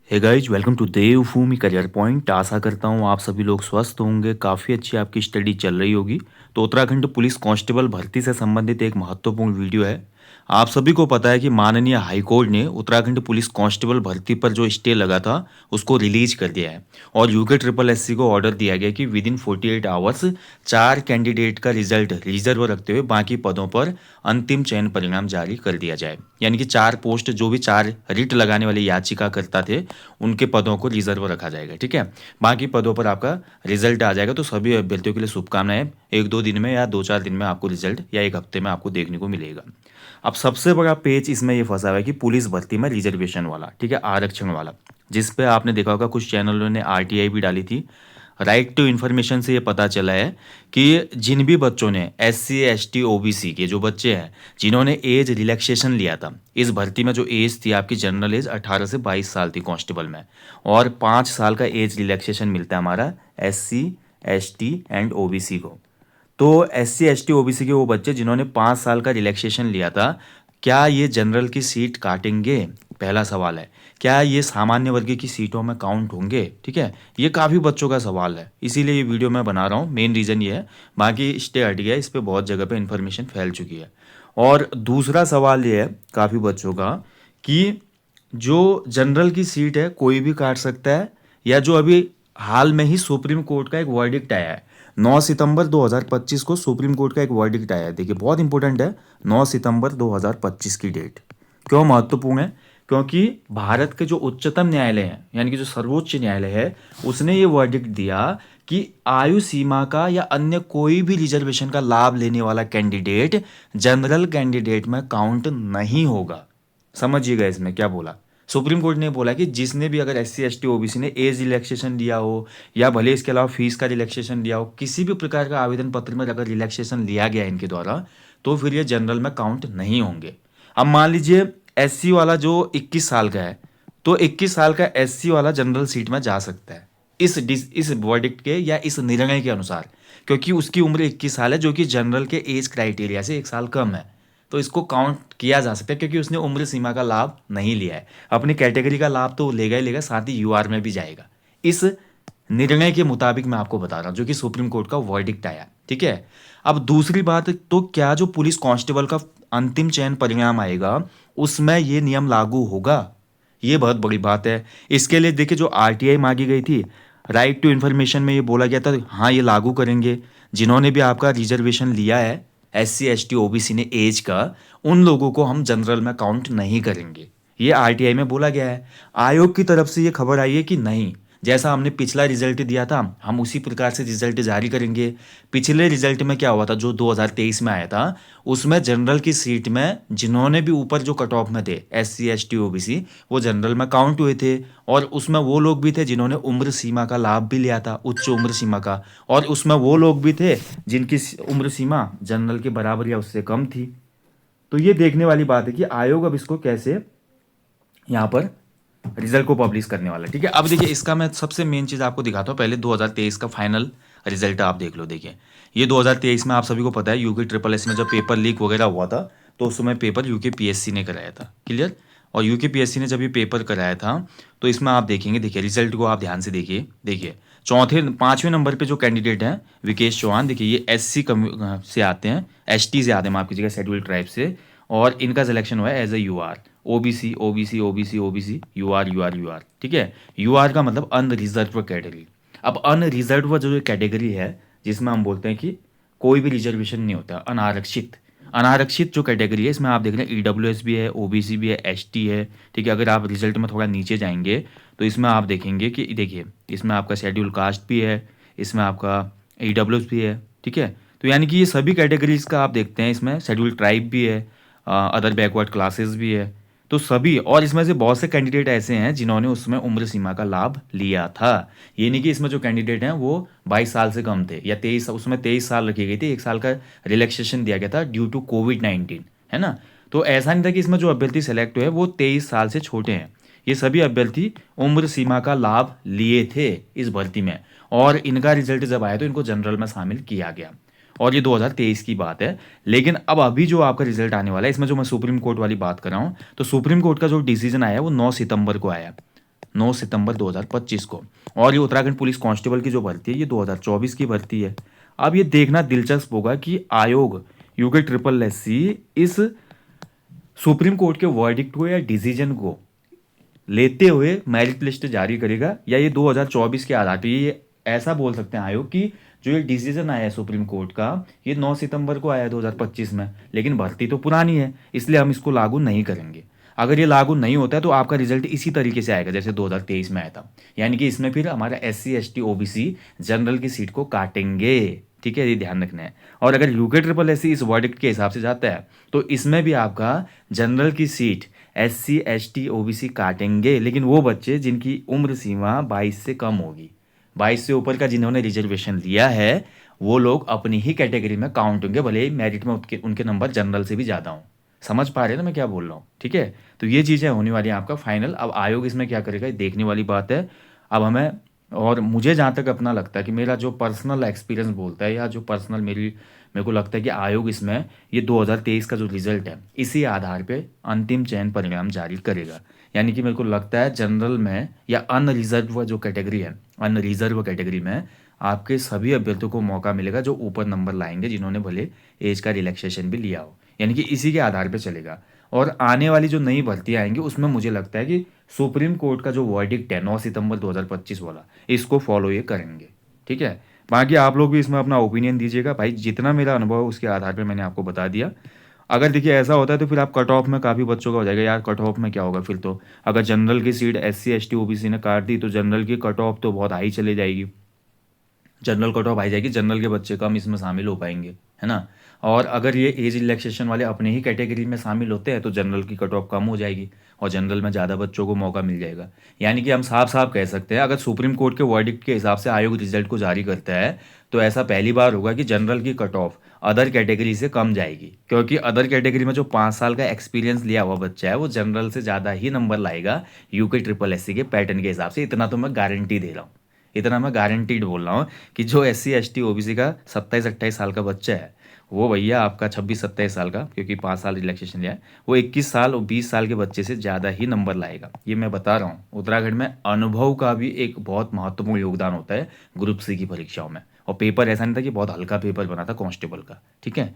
Hey guys, welcome to Devbhoomi career point. आशा करता हूँ आप सभी लोग स्वस्थ होंगे, काफ़ी अच्छी आपकी स्टडी चल रही होगी। तो उत्तराखंड पुलिस कांस्टेबल भर्ती से संबंधित एक महत्वपूर्ण वीडियो है। आप सभी को पता है कि माननीय हाईकोर्ट ने उत्तराखंड पुलिस कांस्टेबल भर्ती पर जो स्टे लगा था उसको रिलीज कर दिया है। और यूके ट्रिपल एससी को ऑर्डर दिया गया कि विद इन 48 आवर्स 4 कैंडिडेट का रिजल्ट रिजर्व रखते हुए बाकी पदों पर अंतिम चयन परिणाम जारी कर दिया जाए। यानी कि 4 पोस्ट, जो भी 4 रिट लगाने वाले याचिकाकर्ता थे, उनके पदों को रिजर्व रखा जाएगा। ठीक है, बाकी पदों पर आपका रिजल्ट आ जाएगा। तो सभी अभ्यर्थियों के लिए शुभकामनाएं। 1-2 दिन में या 2-4 दिन में आपको रिजल्ट, या 1 हफ्ते में आपको देखने को मिलेगा। अब सबसे बड़ा पेच इसमें ये फंसा हुआ है कि पुलिस भर्ती में रिजर्वेशन वाला, ठीक है, आरक्षण वाला, जिस पे आपने देखा होगा कुछ चैनलों ने आरटीआई भी डाली थी। राइट टू इन्फॉर्मेशन से ये पता चला है कि जिन भी बच्चों ने SC ST OBC के जो बच्चे हैं, जिन्होंने एज रिलैक्सेशन लिया था, इस भर्ती में जो एज थी आपकी जनरल एज 18 से 22 साल थी कांस्टेबल में, और 5 साल का एज रिलैक्सेशन मिलता है हमारा SC ST एंड OBC को। तो SC ST OBC के वो बच्चे जिन्होंने 5 साल का रिलैक्सेशन लिया था, क्या ये जनरल की सीट काटेंगे? पहला सवाल है। क्या ये सामान्य वर्ग की सीटों में काउंट होंगे? ठीक है, ये काफ़ी बच्चों का सवाल है, इसीलिए ये वीडियो मैं बना रहा हूँ। मेन रीज़न ये है, बाकी स्टे हट गया, इस पर बहुत जगह पे इन्फॉर्मेशन फैल चुकी है। और दूसरा सवाल ये है काफ़ी बच्चों का कि जो जनरल की सीट है कोई भी काट सकता है, या जो अभी हाल में ही सुप्रीम कोर्ट का एक वर्डिक्ट आया है, 9 सितंबर 2025 को सुप्रीम कोर्ट का एक वर्डिक्ट आया है। देखिए बहुत इंपॉर्टेंट है, 9 सितंबर 2025 की डेट क्यों महत्वपूर्ण है? क्योंकि भारत के जो उच्चतम न्यायालय है, यानी कि जो सर्वोच्च न्यायालय है, उसने ये वर्डिक्ट दिया कि आयु सीमा का या अन्य कोई भी रिजर्वेशन का लाभ लेने वाला कैंडिडेट जनरल कैंडिडेट में काउंट नहीं होगा। समझिएगा इसमें क्या बोला। सुप्रीम कोर्ट ने बोला कि जिसने भी अगर SC ST OBC ने एज रिलैक्सेशन लिया हो, या भले इसके अलावा फीस का रिलैक्सेशन लिया हो, किसी भी प्रकार का आवेदन पत्र में अगर रिलैक्सेशन लिया गया इनके द्वारा, तो फिर ये जनरल में काउंट नहीं होंगे। अब मान लीजिए SC वाला जो 21 साल का है, तो 21 साल का SC वाला जनरल सीट में जा सकता है इस वर्डिक्ट के या इस निर्णय के अनुसार, क्योंकि उसकी उम्र 21 साल है, जो कि जनरल के एज क्राइटेरिया से 1 साल कम है। तो इसको काउंट किया जा सकता है, क्योंकि उसने उम्र सीमा का लाभ नहीं लिया है। अपनी कैटेगरी का लाभ तो लेगा ही लेगा, साथ ही UR में भी जाएगा। इस निर्णय के मुताबिक मैं आपको बता रहा हूँ, जो कि सुप्रीम कोर्ट का वर्डिक्ट आया। ठीक है, अब दूसरी बात, तो क्या जो पुलिस कांस्टेबल का अंतिम चयन परिणाम आएगा उसमें ये नियम लागू होगा? ये बहुत बड़ी बात है। इसके लिए देखिए, जो RTI मांगी गई थी, राइट टू इन्फॉर्मेशन में ये बोला गया था, हाँ ये लागू करेंगे। जिन्होंने भी आपका रिजर्वेशन लिया है SC ST OBC ने एज का, उन लोगों को हम जनरल में काउंट नहीं करेंगे, ये RTI में बोला गया है। आयोग की तरफ से ये खबर आई है कि नहीं, जैसा हमने पिछला रिजल्ट दिया था हम उसी प्रकार से रिजल्ट जारी करेंगे। पिछले रिजल्ट में क्या हुआ था, जो 2023 में आया था, उसमें जनरल की सीट में जिन्होंने भी ऊपर जो कट ऑफ में थे SC ST OBC, वो जनरल में काउंट हुए थे। और उसमें वो लोग भी थे जिन्होंने उम्र सीमा का लाभ भी लिया था, उच्च उम्र सीमा का। और उसमें वो लोग भी थे जिनकी उम्र सीमा जनरल के बराबर या उससे कम थी। तो ये देखने वाली बात है कि आयोग अब इसको कैसे यहाँ पर रिजल्ट को पब्लिश करने वाला है। ठीक है, अब देखिए इसका मैं सबसे मेन चीज़ आपको दिखाता हूँ। पहले 2023 का फाइनल रिजल्ट आप देख लो। देखिए ये 2023 में आप सभी को पता है यूके ट्रिपल एस में जब पेपर लीक वगैरह हुआ था, तो उस समय पेपर यूके PSC ने कराया था। क्लियर? और यूके PSC ने जब ये पेपर कराया था, तो इसमें आप देखेंगे, देखिए रिजल्ट को आप ध्यान से देखिए। देखिए 5वें नंबर पे जो कैंडिडेट हैं विकेश चौहान, देखिए ये SC से आते हैं, ST से आते हैं, माफ कीजिएगा, शेड्यूल ट्राइब से। और इनका सिलेक्शन हुआ है as a UR। OBC OBC OBC OBC UR UR UR। ठीक है, UR का मतलब अनरिजर्व कैटेगरी। अब अनरिजर्व जो कैटेगरी है, जिसमें हम बोलते हैं कि कोई भी रिजर्वेशन नहीं होता, अनारक्षित। अनारक्षित जो कैटेगरी है, इसमें आप देख रहे हैं EWS भी है, OBC भी है, ST है। ठीक है, अगर आप रिजल्ट में थोड़ा नीचे जाएंगे तो इसमें आप देखेंगे कि देखिए इसमें आपका शेड्यूल कास्ट भी है, इसमें आपका EWS भी है। ठीक है, तो यानी कि ये सभी कैटेगरीज का आप देखते हैं, इसमें शेड्यूल ट्राइब भी है, अदर बैकवर्ड क्लासेस भी है। तो सभी, और इसमें से बहुत से कैंडिडेट ऐसे हैं जिन्होंने उसमें उम्र सीमा का लाभ लिया था। ये नहीं कि इसमें जो कैंडिडेट हैं वो 22 साल से कम थे, या 23, उसमें 23 साल रखी गई थी, 1 साल का रिलैक्सेशन दिया गया था ड्यू टू COVID-19, है ना। तो ऐसा नहीं था कि इसमें जो अभ्यर्थी सेलेक्ट हुए वो 23 साल से छोटे हैं। ये सभी अभ्यर्थी उम्र सीमा का लाभ लिए थे इस भर्ती में, और इनका रिजल्ट जब आया तो इनको जनरल में शामिल किया गया। और ये 2023 की बात है। लेकिन अब अभी जो आपका रिजल्ट आने वाला है, इसमें जो मैं सुप्रीम कोर्ट वाली बात कर रहा हूँ, तो सुप्रीम कोर्ट का जो डिसीजन आया है वो 9 सितंबर को आया। 9 सितंबर 2025 को। और ये उत्तराखंड पुलिस कांस्टेबल की जो भर्ती है ये 2024 की भर्ती है। अब ये देखना दिलचस्प होगा कि आयोग यूके ट्रिपल एस सी इस सुप्रीम कोर्ट के वर्डिक्ट को या डिसीजन को लेते हुए मेरिट लिस्ट जारी करेगा, या ये 2024 के आधार पर ये ऐसा बोल सकते हैं आयोग कि जो ये डिसीजन आया है सुप्रीम कोर्ट का ये 9 सितंबर को आया है 2025 में, लेकिन भर्ती तो पुरानी है इसलिए हम इसको लागू नहीं करेंगे। अगर ये लागू नहीं होता है तो आपका रिजल्ट इसी तरीके से आएगा जैसे 2023 में आया था, यानी कि इसमें फिर हमारा SC ST OBC जनरल की सीट को काटेंगे। ठीक है, ये ध्यान रखना है। और अगर यूके ट्रिपल एस सी इस वर्डिक्ट के हिसाब से जाता है तो इसमें भी आपका जनरल की सीट SC ST OBC काटेंगे, लेकिन वो बच्चे जिनकी उम्र सीमा 22 से कम होगी, 22 से ऊपर का जिन्होंने रिजर्वेशन लिया है वो लोग अपनी ही कैटेगरी में काउंट होंगे, भले ही मेरिट में उनके नंबर जनरल से भी ज़्यादा हों। समझ पा रहे हैं ना मैं क्या बोल रहा हूँ? ठीक है, तो ये चीज़ें होने वाली हैं आपका फाइनल। अब आयोग इसमें क्या करेगा ये देखने वाली बात है। अब हमें, और मुझे जहाँ तक अपना लगता है कि मेरा जो पर्सनल एक्सपीरियंस बोलता है या जो पर्सनल मेरे को लगता है कि आयोग इसमें ये 2023 का जो रिजल्ट है इसी आधार पे अंतिम चयन परिणाम जारी करेगा। यानी कि मेरे को लगता है जनरल में या अनरिजर्व जो कैटेगरी है, अनरिजर्व कैटेगरी में आपके सभी अभ्यर्थियों को मौका मिलेगा जो ऊपर नंबर लाएंगे, जिन्होंने भले एज का रिलैक्सेशन भी लिया हो, यानी कि इसी के आधार पे चलेगा। और आने वाली जो नई भर्तियाँ आएंगी उसमें मुझे लगता है कि सुप्रीम कोर्ट का जो वर्डिक्ट है 9 सितंबर 2025 वाला इसको फॉलो ये करेंगे। ठीक है, बाकी आप लोग भी इसमें अपना ओपिनियन दीजिएगा भाई, जितना मेरा अनुभव है उसके आधार पर मैंने आपको बता दिया। अगर देखिए ऐसा होता है तो फिर आप कट ऑफ में काफ़ी बच्चों का हो जाएगा यार, कट ऑफ में क्या होगा फिर तो, अगर जनरल की सीट SC ST OBC ने काट दी तो जनरल की कट ऑफ तो बहुत हाई चली जाएगी, जनरल कट ऑफ आ जाएगी, जनरल के बच्चे कम इसमें शामिल हो पाएंगे, है ना। और अगर ये एज रिलैक्सेशन वाले अपने ही कैटेगरी में शामिल होते हैं तो जनरल की कट ऑफ कम हो जाएगी और जनरल में ज़्यादा बच्चों को मौका मिल जाएगा। यानी कि हम साफ साफ कह सकते हैं अगर सुप्रीम कोर्ट के वर्डिक्ट के हिसाब से आयोग रिजल्ट को जारी करता है तो ऐसा पहली बार होगा कि जनरल की कट ऑफ अदर कैटेगरी से कम जाएगी, क्योंकि अदर कैटेगरी में जो 5 साल का एक्सपीरियंस लिया हुआ बच्चा है वो जनरल से ज़्यादा ही नंबर लाएगा यूके ट्रिपल एस सी के पैटर्न के हिसाब से। इतना तो मैं गारंटी दे रहा हूँ, इतना मैं गारंटीड बोल रहा हूँ कि जो SC ST OBC का 27-28 साल का बच्चा है वो भैया आपका 26-27 साल का, क्योंकि 5 साल रिलैक्सेशन लिया है, वो 21 साल और 20 साल के बच्चे से ज़्यादा ही नंबर लाएगा। ये मैं बता रहा हूँ, उत्तराखंड में अनुभव का भी एक बहुत महत्वपूर्ण योगदान होता है ग्रुप C की परीक्षाओं में। और पेपर ऐसा नहीं था कि बहुत हल्का पेपर बना था कांस्टेबल का। ठीक है,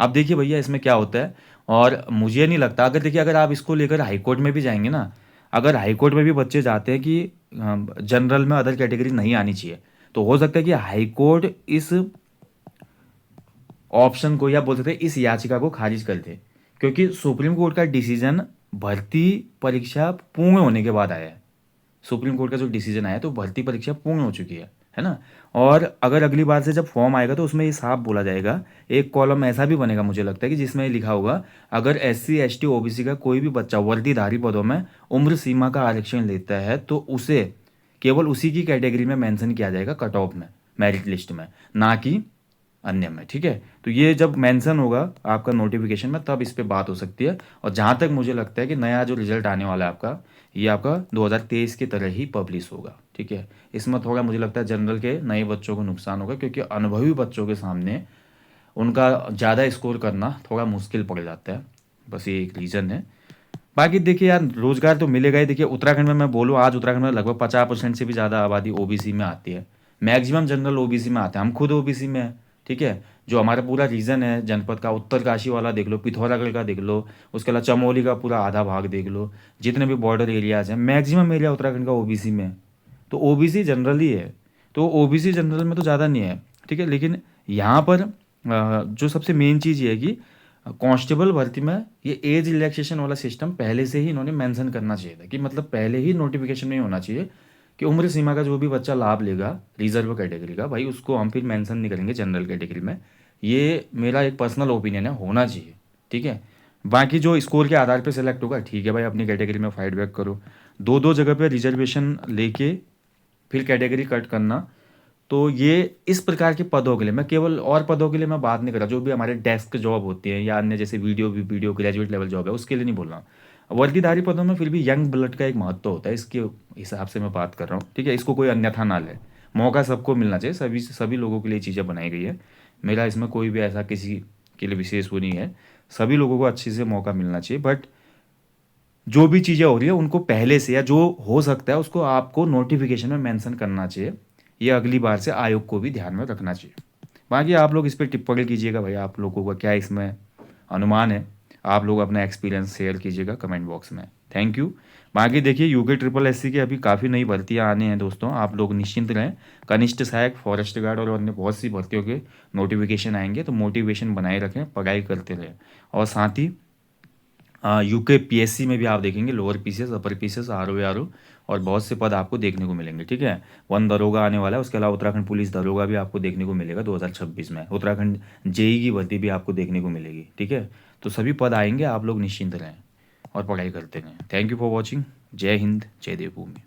अब देखिए भैया इसमें क्या होता है, और मुझे नहीं लगता, अगर देखिए अगर आप इसको लेकर हाईकोर्ट में भी जाएंगे ना, अगर हाईकोर्ट में भी बच्चे जाते हैं कि जनरल में अदर कैटेगरी नहीं आनी चाहिए तो हो सकता है कि हाईकोर्ट इस ऑप्शन को या बोल सकते हैं इस याचिका को खारिज कर दे, क्योंकि सुप्रीम कोर्ट का डिसीजन भर्ती परीक्षा पूर्ण होने के बाद आया है। सुप्रीम कोर्ट का जो डिसीजन आया तो भर्ती परीक्षा पूर्ण हो चुकी है ना। और अगर अगली बार से जब फॉर्म आएगा तो उसमें ये साफ बोला जाएगा, एक कॉलम ऐसा भी बनेगा मुझे लगता है कि जिसमें लिखा होगा अगर SC ST OBC का कोई भी बच्चा वर्दीधारी पदों में उम्र सीमा का आरक्षण लेता है तो उसे केवल उसी की कैटेगरी में मेंशन किया जाएगा कट ऑफ में, मेरिट लिस्ट में, ना कि अन्य में। ठीक है, तो ये जब मेंशन होगा आपका नोटिफिकेशन में तब इस पे बात हो सकती है। और जहाँ तक मुझे लगता है कि नया जो रिजल्ट आने वाला है आपका ये आपका 2023 की तरह ही पब्लिश होगा। ठीक है, इसमें थोड़ा मुझे लगता है जनरल के नए बच्चों को नुकसान होगा, क्योंकि अनुभवी बच्चों के सामने उनका ज़्यादा स्कोर करना थोड़ा मुश्किल पड़ जाता है, बस ये एक रीज़न है। बाकी देखिए यार रोजगार तो मिलेगा ही। देखिए उत्तराखंड में मैं बोलूँ आज उत्तराखंड में लगभग 50% से भी ज़्यादा आबादी OBC में आती है, मैक्सिमम जनरल OBC में आते हैं, हम खुद OBC में हैं। ठीक है, जो हमारा पूरा रीजन है जनपद का, उत्तरकाशी वाला देख लो, पिथौरागढ़ का देख लो, उसके अलावा चमोली का पूरा आधा भाग देख लो, जितने भी बॉर्डर एरियाज हैं मैक्सिमम एरिया उत्तराखंड का OBC में है। तो OBC जनरल ही है, तो OBC जनरल में तो ज़्यादा नहीं है। ठीक है, लेकिन यहाँ पर जो सबसे मेन चीज़ ये है कि कांस्टेबल भर्ती में ये एज रिलैक्सेशन वाला सिस्टम पहले से ही इन्होंने मेंशन करना चाहिए था, कि मतलब पहले ही नोटिफिकेशन में होना चाहिए कि उम्र सीमा का जो भी बच्चा लाभ लेगा रिजर्व कैटेगरी का, भाई उसको हम फिर मेंशन नहीं करेंगे जनरल कैटेगरी में। ये मेरा एक पर्सनल ओपिनियन है, होना चाहिए। ठीक है, बाकी जो स्कोर के आधार पर सेलेक्ट होगा ठीक है भाई, अपनी कैटेगरी में फाइट बैक करो। दो दो जगह पे रिजर्वेशन लेके फिर कैटेगरी कट करना, तो ये इस प्रकार के पदों के लिए, मैं केवल और पदों के लिए मैं बात नहीं कर रहा, जो भी हमारे डेस्क जॉब होती है या अन्य जैसे वीडियो ग्रेजुएट लेवल जॉब है उसके लिए नहीं बोल रहा हूँ। वर्दीधारी पदों में फिर भी यंग ब्लड का एक महत्व होता है, इसके हिसाब से मैं बात कर रहा हूँ। ठीक है, इसको कोई अन्यथा ना ले, मौका सबको मिलना चाहिए, सभी लोगों के लिए चीज़ें बनाई गई है। मेरा इसमें कोई भी ऐसा किसी के लिए विशेष वो नहीं है, सभी लोगों को अच्छे से मौका मिलना चाहिए। बट जो भी चीज़ें हो रही है उनको पहले से या जो हो सकता है उसको आपको नोटिफिकेशन में मेंशन करना चाहिए। ये अगली बार से आयोग को भी ध्यान में रखना चाहिए। बाकी आप लोग इस पर टिप्पणी कीजिएगा भाई, आप लोगों का क्या इसमें अनुमान है। आप लोग अपना एक्सपीरियंस शेयर कीजिएगा कमेंट बॉक्स में। Thank you. बाकी देखिए यूके ट्रिपल एस सी की अभी काफ़ी नई भर्तियाँ आने हैं दोस्तों, आप लोग निश्चिंत रहें। कनिष्ठ सहायक, फॉरेस्ट गार्ड और अन्य बहुत सी भर्तियों के नोटिफिकेशन आएंगे, तो मोटिवेशन बनाए रखें, पढ़ाई करते रहें। और साथ ही यूके पीएससी में भी आप देखेंगे lower PCS, upper PCS, RO और बहुत से पद आपको देखने को मिलेंगे। ठीक है, वन दरोगा आने वाला है, उसके अलावा उत्तराखंड पुलिस दरोगा भी आपको देखने को मिलेगा 2026 में। उत्तराखंड जेई की भर्ती भी आपको देखने को मिलेगी। ठीक है, तो सभी पद आएंगे, आप लोग निश्चिंत रहें और पढ़ाई करते रहें। Thank you for watching. जय हिंद, जय देवभूमि।